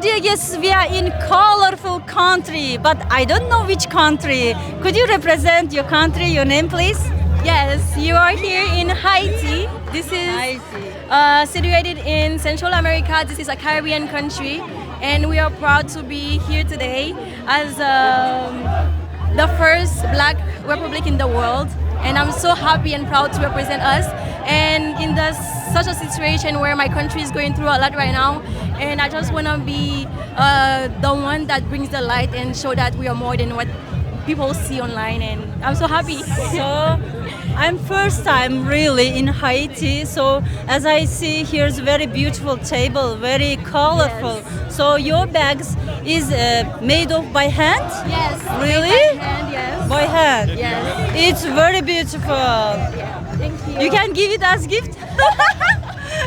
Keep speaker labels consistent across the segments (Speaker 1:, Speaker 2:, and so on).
Speaker 1: dear guests, we are in colorful country, but I don't know which country. Could you represent your country, your name, please?
Speaker 2: Yes, you are here in Haiti. This is situated in Central America. This is a Caribbean country, and we are proud to be here today as the first Black Republic in the world. And I'm so happy and proud to represent us. And in such a situation where my country is going through a lot right now, and I just want to be the one that brings the light and show that we are more than what people see online, and I'm so happy.
Speaker 1: So I'm first time really in Haiti, so as I see here's a very beautiful table, very colorful.
Speaker 2: Yes.
Speaker 1: So your bags is made of by hand?
Speaker 2: Yes.
Speaker 1: Really?
Speaker 2: By hand, yes.
Speaker 1: By hand?
Speaker 2: Yes.
Speaker 1: It's very beautiful.
Speaker 2: Thank you.
Speaker 1: You can give it as gift?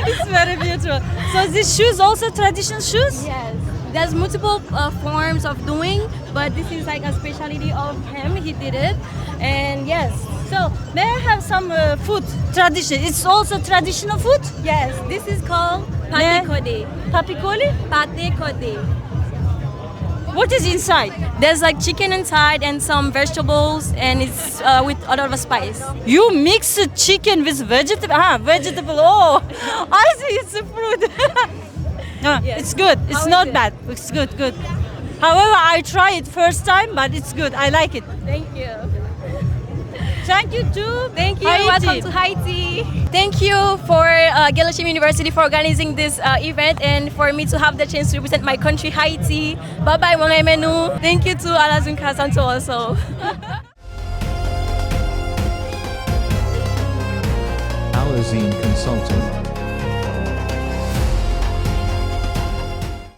Speaker 1: It's very beautiful. So these shoes also traditional shoes?
Speaker 2: Yes. There's multiple forms of doing, but this is like a specialty of him. He did it, and yes.
Speaker 1: So may I have some food tradition? It's also traditional food?
Speaker 2: Yes, this is called Pate Kode.
Speaker 1: Pate Kode?
Speaker 2: Pate Kode.
Speaker 1: What is inside?
Speaker 2: There's like chicken inside and some vegetables, and it's with a lot of spice.
Speaker 1: You mix chicken with vegetable? Vegetable. Oh, I see it's a fruit. No,
Speaker 2: Yes.
Speaker 1: it's good. It's
Speaker 2: How is
Speaker 1: not
Speaker 2: it?
Speaker 1: bad. It's good, good. However, I try it first time, but it's good. I like it.
Speaker 2: Thank you.
Speaker 1: Thank you too.
Speaker 2: Thank you.
Speaker 1: Haiti.
Speaker 2: Welcome to Haiti. Thank you for Gelişim University for organizing this event and for me to have the chance to represent my country, Haiti. Bye bye, mga menu. Thank you to Alazun Kasanto also.
Speaker 3: Alazine Consultant.